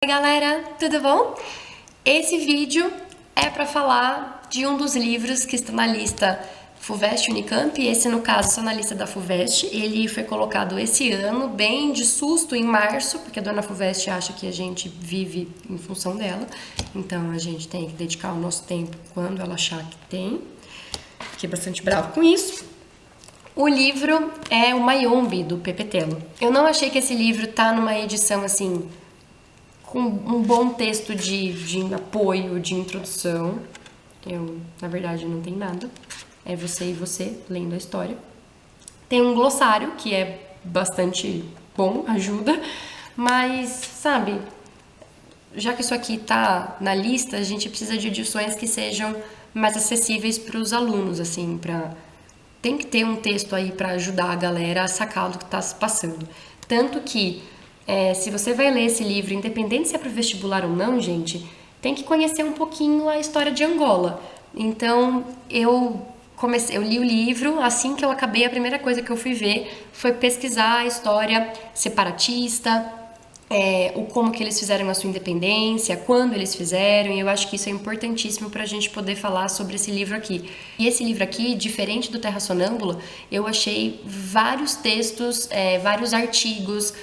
Oi galera, tudo bom? Esse vídeo é para falar de um dos livros que está na lista FUVEST Unicamp, esse no caso está na lista da FUVEST, ele foi colocado esse ano, bem de susto em março, porque a dona FUVEST acha que a gente vive em função dela, então a gente tem que dedicar o nosso tempo quando ela achar que tem, fiquei bastante bravo com isso. O livro é o Mayombe, do Pepe Tello. Eu não achei que esse livro tá numa edição assim com um bom texto de apoio, de introdução. Na verdade, não tem nada. É você e você lendo a história. Tem um glossário, que é bastante bom, ajuda. Mas, sabe, já que isso aqui tá na lista, a gente precisa de edições que sejam mais acessíveis para os alunos, assim, tem que ter um texto aí para ajudar a galera a sacar do que está se passando. Tanto que se você vai ler esse livro, independente se é para o vestibular ou não, gente, tem que conhecer um pouquinho a história de Angola. Então, eu li o livro, assim que eu acabei, a primeira coisa que eu fui ver foi pesquisar a história separatista, como que eles fizeram a sua independência, quando eles fizeram, e eu acho que isso é importantíssimo para a gente poder falar sobre esse livro aqui. E esse livro aqui, diferente do Terra Sonâmbula, eu achei vários textos, vários artigos,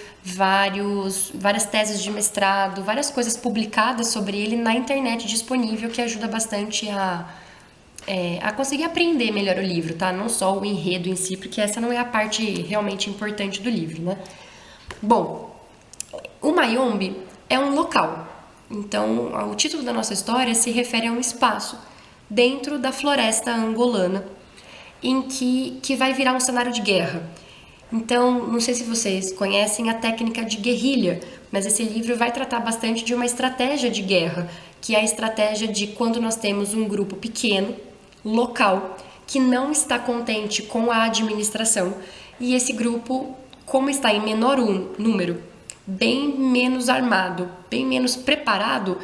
várias teses de mestrado, várias coisas publicadas sobre ele na internet disponível, que ajuda bastante a conseguir aprender melhor o livro, tá? Não só o enredo em si, porque essa não é a parte realmente importante do livro, né? Bom, o Mayombe é um local, então o título da nossa história se refere a um espaço dentro da floresta angolana em que vai virar um cenário de guerra. Então, não sei se vocês conhecem a técnica de guerrilha, mas esse livro vai tratar bastante de uma estratégia de guerra, que é a estratégia de quando nós temos um grupo pequeno, local, que não está contente com a administração, e esse grupo, como está em menor número, bem menos armado, bem menos preparado,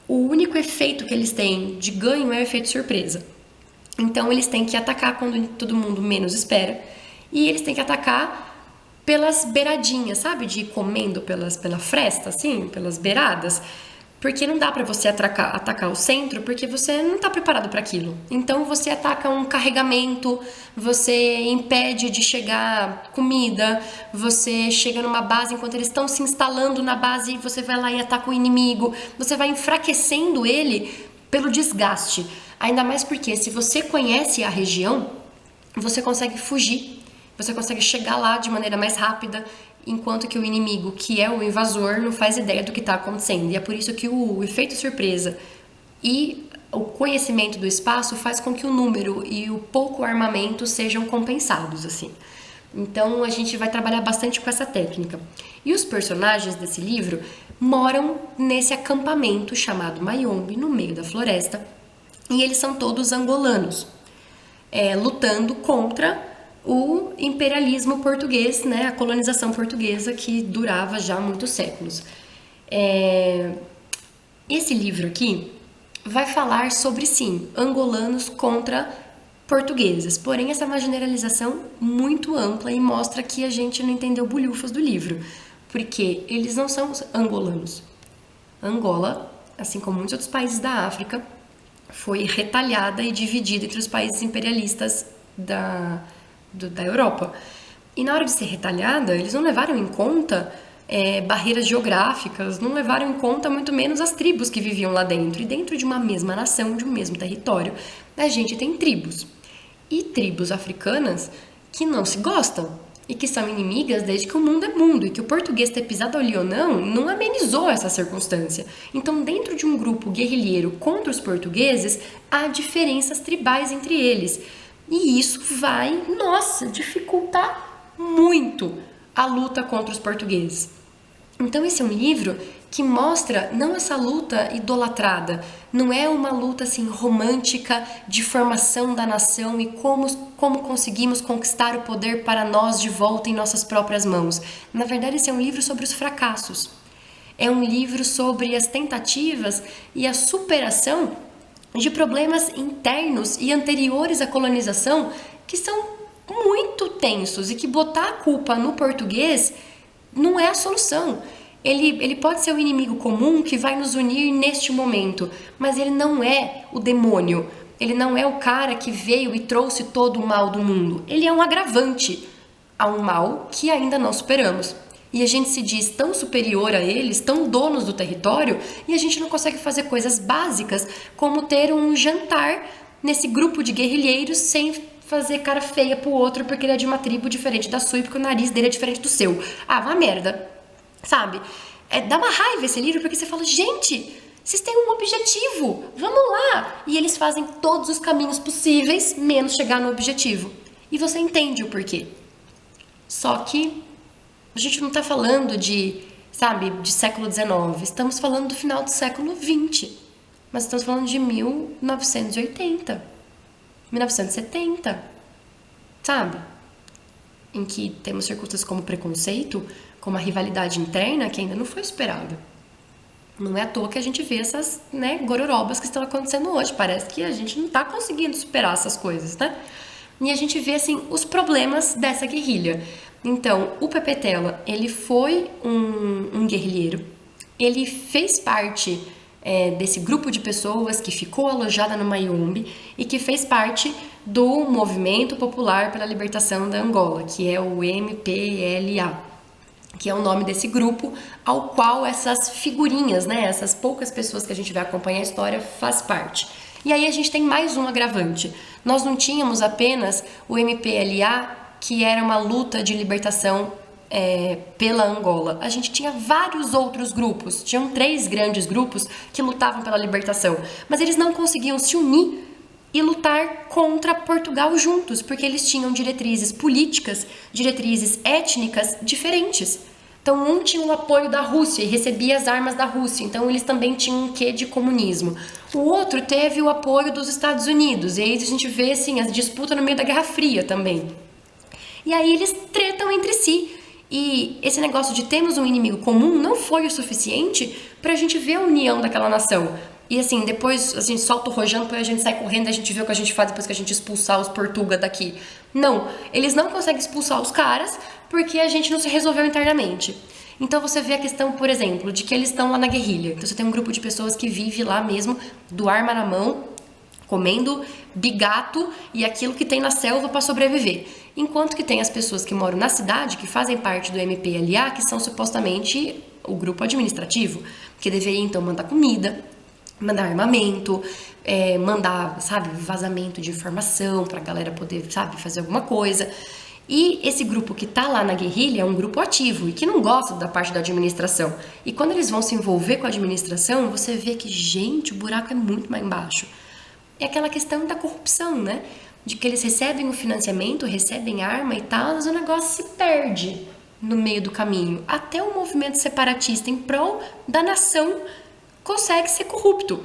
o único efeito que eles têm de ganho é o efeito surpresa. Então eles têm que atacar quando todo mundo menos espera, e eles têm que atacar pelas beiradinhas, sabe? De ir comendo pela fresta, assim, pelas beiradas. Porque não dá pra você atacar o centro, porque você não tá preparado para aquilo. Então você ataca um carregamento, você impede de chegar comida, você chega numa base enquanto eles estão se instalando na base, você vai lá e ataca o inimigo, você vai enfraquecendo ele pelo desgaste. Ainda mais porque se você conhece a região, você consegue fugir, você consegue chegar lá de maneira mais rápida, enquanto que o inimigo, que é o invasor, não faz ideia do que está acontecendo. E é por isso que o efeito surpresa e o conhecimento do espaço faz com que o número e o pouco armamento sejam compensados, assim. Então a gente vai trabalhar bastante com essa técnica. E os personagens desse livro moram nesse acampamento chamado Mayombe, no meio da floresta, e eles são todos angolanos, lutando contra o imperialismo português, né, a colonização portuguesa que durava já muitos séculos. Esse livro aqui vai falar sobre, sim, angolanos contra portugueses, porém essa é uma generalização muito ampla e mostra que a gente não entendeu bulhufas do livro, porque eles não são angolanos. Angola, assim como muitos outros países da África, foi retalhada e dividida entre os países imperialistas da Europa. E na hora de ser retalhada, eles não levaram em conta barreiras geográficas, não levaram em conta muito menos as tribos que viviam lá dentro. E dentro de uma mesma nação, de um mesmo território, a gente tem tribos. E tribos africanas que não se gostam e que são inimigas desde que o mundo é mundo, e que o português ter pisado ali ou não amenizou essa circunstância. Então, dentro de um grupo guerrilheiro contra os portugueses, há diferenças tribais entre eles. E isso vai, dificultar muito a luta contra os portugueses. Então esse é um livro que mostra não essa luta idolatrada, não é uma luta assim romântica de formação da nação e como conseguimos conquistar o poder para nós de volta em nossas próprias mãos. Na verdade, esse é um livro sobre os fracassos. É um livro sobre as tentativas e a superação de problemas internos e anteriores à colonização que são muito tensos e que botar a culpa no português não é a solução. Ele pode ser o inimigo comum que vai nos unir neste momento, mas ele não é o demônio. Ele não é o cara que veio e trouxe todo o mal do mundo. Ele é um agravante a um mal que ainda não superamos. E a gente se diz tão superior a eles, tão donos do território, e a gente não consegue fazer coisas básicas como ter um jantar nesse grupo de guerrilheiros sem fazer cara feia pro outro porque ele é de uma tribo diferente da sua e porque o nariz dele é diferente do seu. Ah, vá merda. Sabe? Dá uma raiva esse livro porque você fala, gente, vocês têm um objetivo, vamos lá! E eles fazem todos os caminhos possíveis, menos chegar no objetivo. E você entende o porquê. Só que a gente não tá falando de, sabe, de século XIX, estamos falando do final do século XX. Mas estamos falando de 1980, 1970, sabe? Em que temos circunstâncias como preconceito, como a rivalidade interna que ainda não foi superada. Não é à toa que a gente vê essas, né, gororobas que estão acontecendo hoje. Parece que a gente não está conseguindo superar essas coisas, né? E a gente vê, assim, os problemas dessa guerrilha. Então, o Pepe Tela, ele foi um guerrilheiro. Ele fez parte desse grupo de pessoas que ficou alojada no Mayombe e que fez parte do Movimento Popular pela Libertação da Angola, que é o MPLA, que é o nome desse grupo ao qual essas figurinhas, né, essas poucas pessoas que a gente vai acompanhar a história faz parte. E aí a gente tem mais um agravante. Nós não tínhamos apenas o MPLA, que era uma luta de libertação pela Angola. A gente tinha vários outros grupos, tinham 3 grandes grupos que lutavam pela libertação, mas eles não conseguiam se unir e lutar contra Portugal juntos, porque eles tinham diretrizes políticas, diretrizes étnicas diferentes. Então, um tinha o apoio da Rússia e recebia as armas da Rússia, então eles também tinham um quê de comunismo. O outro teve o apoio dos Estados Unidos, e aí a gente vê assim, a disputa no meio da Guerra Fria também. E aí eles tretam entre si. E esse negócio de termos um inimigo comum não foi o suficiente pra gente ver a união daquela nação. E assim, depois a gente solta o rojão, depois a gente sai correndo e a gente vê o que a gente faz depois que a gente expulsar os portuga daqui. Não, eles não conseguem expulsar os caras porque a gente não se resolveu internamente. Então você vê a questão, por exemplo, de que eles estão lá na guerrilha. Então você tem um grupo de pessoas que vive lá mesmo, do arma na mão, comendo bigato e aquilo que tem na selva para sobreviver. Enquanto que tem as pessoas que moram na cidade, que fazem parte do MPLA, que são supostamente o grupo administrativo, que deveria então mandar comida, mandar armamento, mandar, sabe, vazamento de informação pra galera poder, sabe, fazer alguma coisa. E esse grupo que tá lá na guerrilha é um grupo ativo e que não gosta da parte da administração. E quando eles vão se envolver com a administração, você vê que, gente, o buraco é muito mais embaixo. É aquela questão da corrupção, né? De que eles recebem o financiamento, recebem arma e tal, mas o negócio se perde no meio do caminho. Até o movimento separatista em prol da nação consegue ser corrupto.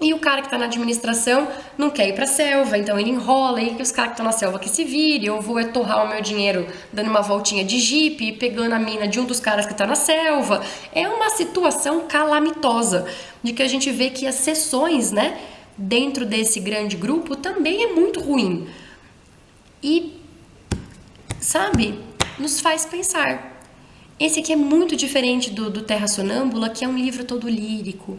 E o cara que tá na administração não quer ir pra selva, então ele enrola, e os caras que estão na selva que se virem, eu vou torrar o meu dinheiro dando uma voltinha de jipe e pegando a mina de um dos caras que tá na selva. É uma situação calamitosa, de que a gente vê que as seções, né, dentro desse grande grupo também é muito ruim. E, sabe, nos faz pensar. Esse aqui é muito diferente do Terra Sonâmbula, que é um livro todo lírico,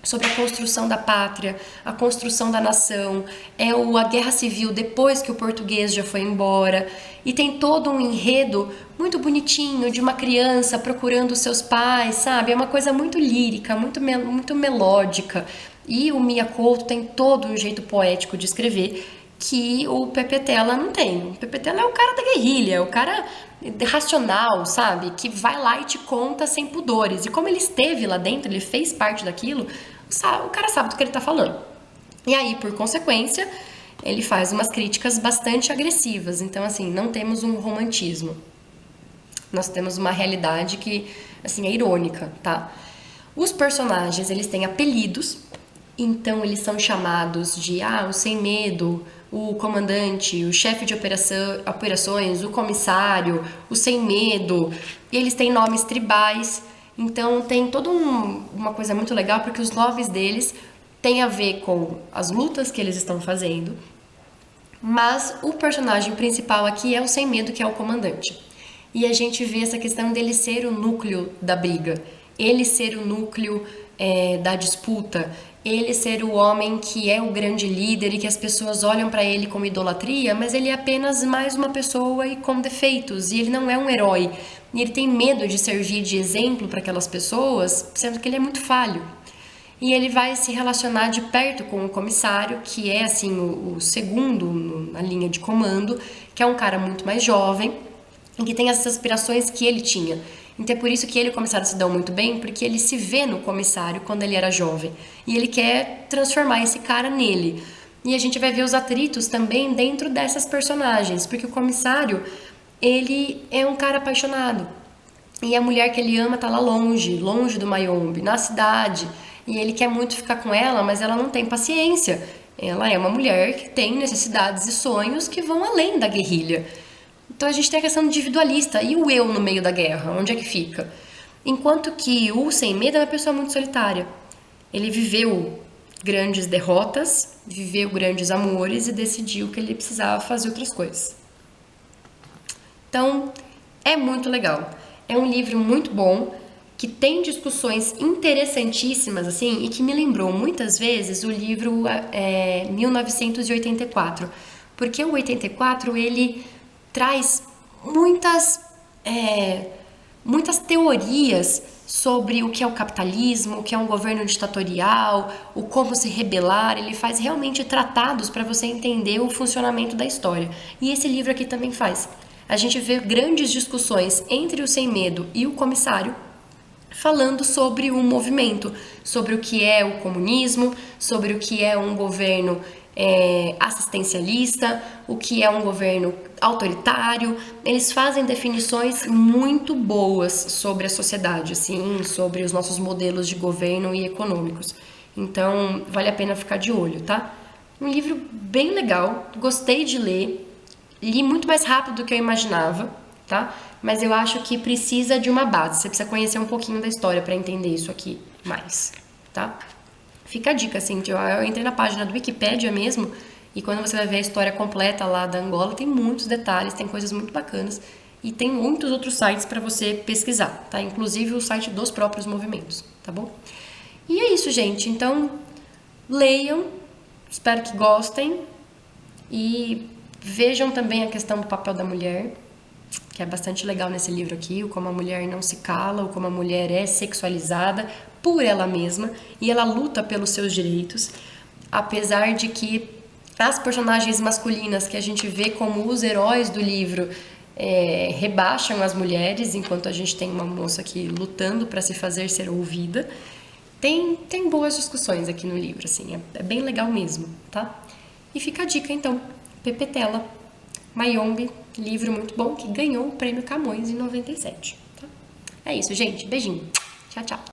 sobre a construção da pátria, a construção da nação, a guerra civil depois que o português já foi embora, e tem todo um enredo muito bonitinho de uma criança procurando seus pais, sabe? É uma coisa muito lírica, muito melódica, e o Mia Couto tem todo um jeito poético de escrever que o Pepe Tela não tem. O Pepe Tela é o cara da guerrilha, é o cara racional, sabe? Que vai lá e te conta sem pudores. E como ele esteve lá dentro, ele fez parte daquilo, o cara sabe do que ele tá falando. E aí, por consequência, ele faz umas críticas bastante agressivas. Então, assim, não temos um romantismo. Nós temos uma realidade que, assim, é irônica, tá? Os personagens, eles têm apelidos. Então, eles são chamados de, o Sem Medo, o comandante, o chefe de operações, o comissário, o Sem Medo. E eles têm nomes tribais. Então, tem toda uma coisa muito legal, porque os nomes deles têm a ver com as lutas que eles estão fazendo. Mas o personagem principal aqui é o Sem Medo, que é o comandante. e a gente vê essa questão dele ser o núcleo da briga, ele ser o núcleo da disputa, ele ser o homem que é o grande líder e que as pessoas olham para ele como idolatria, mas ele é apenas mais uma pessoa e com defeitos, e ele não é um herói. E ele tem medo de servir de exemplo para aquelas pessoas, sendo que ele é muito falho. E ele vai se relacionar de perto com o comissário, que é assim o segundo na linha de comando, que é um cara muito mais jovem e que tem essas aspirações que ele tinha. Então é por isso que ele e o comissário se dão muito bem, porque ele se vê no comissário quando ele era jovem. E ele quer transformar esse cara nele. E a gente vai ver os atritos também dentro dessas personagens, porque o comissário, ele é um cara apaixonado. E a mulher que ele ama tá lá longe, longe do Mayombe, na cidade. E ele quer muito ficar com ela, mas ela não tem paciência. Ela é uma mulher que tem necessidades e sonhos que vão além da guerrilha. Então a gente tem a questão individualista. E o eu no meio da guerra? Onde é que fica? Enquanto que o Sem Medo é uma pessoa muito solitária. Ele viveu grandes derrotas, viveu grandes amores e decidiu que ele precisava fazer outras coisas. Então, é muito legal. É um livro muito bom, que tem discussões interessantíssimas, assim, e que me lembrou muitas vezes o livro 1984. Porque o 84, ele traz muitas teorias sobre o que é o capitalismo, o que é um governo ditatorial, o como se rebelar. Ele faz realmente tratados para você entender o funcionamento da história. E esse livro aqui também faz. A gente vê grandes discussões entre o Sem Medo e o comissário, falando sobre o movimento, sobre o que é o comunismo, sobre o que é um governo assistencialista, o que é um governo autoritário. Eles fazem definições muito boas sobre a sociedade, assim, sobre os nossos modelos de governo e econômicos. Então, vale a pena ficar de olho, tá? Um livro bem legal, gostei de ler, li muito mais rápido do que eu imaginava, tá? Mas eu acho que precisa de uma base, você precisa conhecer um pouquinho da história para entender isso aqui mais, tá? Fica a dica, assim, eu entrei na página do Wikipédia mesmo, e quando você vai ver a história completa lá da Angola, tem muitos detalhes, tem coisas muito bacanas, e tem muitos outros sites para você pesquisar, tá? Inclusive o site dos próprios movimentos, tá bom? E é isso, gente. Então, leiam, espero que gostem, e vejam também a questão do papel da mulher, que é bastante legal nesse livro aqui, o como a mulher não se cala, o como a mulher é sexualizada por ela mesma e ela luta pelos seus direitos, apesar de que as personagens masculinas que a gente vê como os heróis do livro rebaixam as mulheres, enquanto a gente tem uma moça aqui lutando para se fazer ser ouvida. Tem boas discussões aqui no livro, assim, é bem legal mesmo, tá? E fica a dica, então, Pepetela, Mayombe, livro muito bom que ganhou o Prêmio Camões em 97. Tá? É isso, gente. Beijinho. Tchau, tchau.